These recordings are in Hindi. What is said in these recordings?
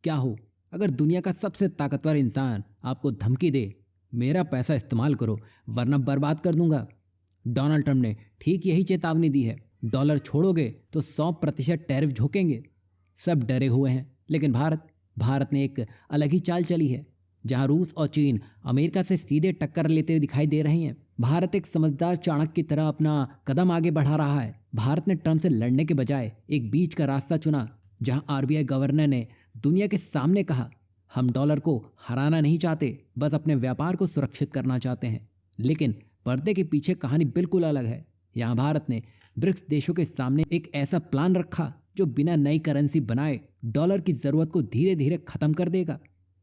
क्या हो अगर दुनिया का सबसे ताकतवर इंसान आपको धमकी दे, मेरा पैसा इस्तेमाल करो वरना बर्बाद कर दूंगा। डोनाल्ड ट्रंप ने ठीक यही चेतावनी दी है। डॉलर छोड़ोगे तो 100% टैरिफ झोंकेंगे। सब डरे हुए हैं, लेकिन भारत ने एक अलग ही चाल चली है। जहां रूस और चीन अमेरिका से सीधे टक्कर लेते हुए दिखाई दे रहे हैं, भारत एक समझदार चाणक्य की तरह अपना कदम आगे बढ़ा रहा है। भारत ने ट्रंप से लड़ने के बजाय एक बीच का रास्ता चुना, जहां आरबीआई गवर्नर ने दुनिया के सामने कहा, हम डॉलर को हराना नहीं चाहते, बस अपने व्यापार को सुरक्षित करना चाहते हैं। लेकिन पर्दे के पीछे कहानी बिल्कुल अलग है। यहाँ भारत ने ब्रिक्स देशों के सामने एक ऐसा प्लान रखा जो बिना नई करेंसी बनाए डॉलर की जरूरत को धीरे धीरे खत्म कर देगा।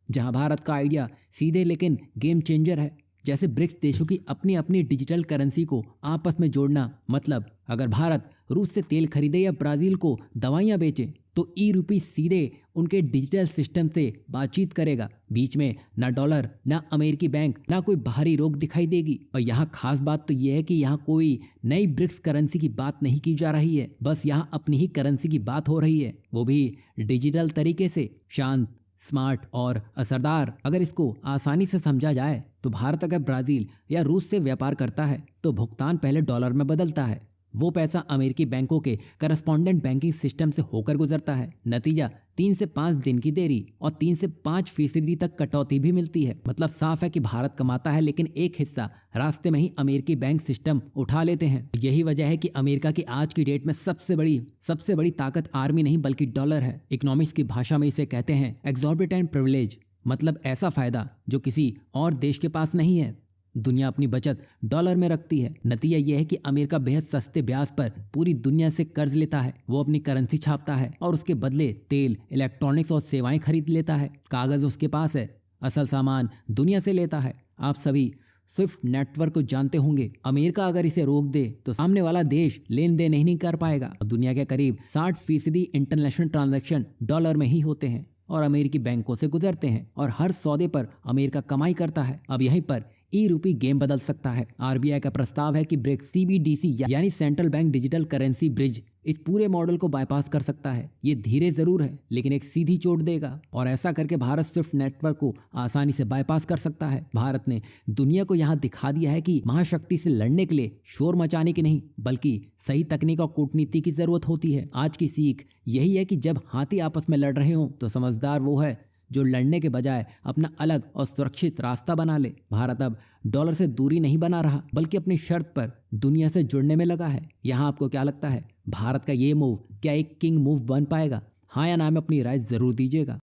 जहां भारत का आइडिया सीधे लेकिन गेम चेंजर है, जैसे ब्रिक्स देशों की अपनी अपनी डिजिटल करेंसी को आपस में जोड़ना। मतलब अगर भारत रूस से तेल खरीदे या ब्राजील को दवाइयां बेचे तो ई रूपी सीधे उनके डिजिटल सिस्टम से बातचीत करेगा। बीच में ना डॉलर, ना अमेरिकी बैंक, ना कोई बाहरी रोक दिखाई देगी। और यहाँ खास बात तो यह है कि यहाँ कोई नई ब्रिक्स करेंसी की बात नहीं की जा रही है, बस यहाँ अपनी ही करेंसी की बात हो रही है, वो भी डिजिटल तरीके से, शांत, स्मार्ट और असरदार। अगर इसको आसानी से समझा जाए तो भारत अगर ब्राजील या रूस से व्यापार करता है तो भुगतान पहले डॉलर में बदलता है। वो पैसा अमेरिकी बैंकों के करस्पॉन्डेंट बैंकिंग सिस्टम से होकर गुजरता है। नतीजा 3 से 5 दिन की देरी और 3 से 5% तक कटौती भी मिलती है। मतलब साफ है कि भारत कमाता है, लेकिन एक हिस्सा रास्ते में ही अमेरिकी बैंक सिस्टम उठा लेते हैं। यही वजह है कि अमेरिका की आज की डेट में सबसे बड़ी ताकत आर्मी नहीं बल्कि डॉलर है। इकोनॉमिक्स की भाषा में इसे कहते हैं एक्सॉर्बिटेंट प्रिविलेज, मतलब ऐसा फायदा जो किसी और देश के पास नहीं है। दुनिया अपनी बचत डॉलर में रखती है। नतीजा यह है कि अमेरिका बेहद सस्ते ब्याज पर पूरी दुनिया से कर्ज लेता है। वो अपनी करेंसी छापता है और उसके बदले तेल, इलेक्ट्रॉनिक्स और सेवाएं खरीद लेता है। कागज उसके पास है, असल सामान दुनिया से लेता है। आप सभी स्विफ्ट नेटवर्क को जानते होंगे। अमेरिका अगर इसे रोक दे तो सामने वाला देश लेन देन नहीं कर पाएगा। दुनिया के करीब 60% इंटरनेशनल ट्रांजैक्शन डॉलर में ही होते हैं और अमेरिकी बैंकों से गुजरते हैं, और हर सौदे पर अमेरिका कमाई करता है। अब यहीं पर ई रूपी गेम बदल सकता है। आरबीआई का प्रस्ताव है कि ब्रिक्स सीबीडीसी यानी central bank digital currency bridge इस पूरे मॉडल को बाईपास कर सकता है। ये धीरे जरूर है, लेकिन एक सीधी चोट देगा, और ऐसा करके भारत स्विफ्ट नेटवर्क को आसानी से बाईपास कर सकता है। भारत ने दुनिया को यहाँ दिखा दिया है कि महाशक्ति से लड़ने के लिए शोर मचाने की नहीं, बल्कि सही तकनीक और कूटनीति की जरूरत होती है। आज की सीख यही है कि जब हाथी आपस में लड़ रहे हों तो समझदार वो है जो लड़ने के बजाय अपना अलग और सुरक्षित रास्ता बना ले। भारत अब डॉलर से दूरी नहीं बना रहा, बल्कि अपनी शर्त पर दुनिया से जुड़ने में लगा है। यहाँ आपको क्या लगता है, भारत का ये मूव क्या एक किंग मूव बन पाएगा? हाँ या ना में अपनी राय जरूर दीजिएगा।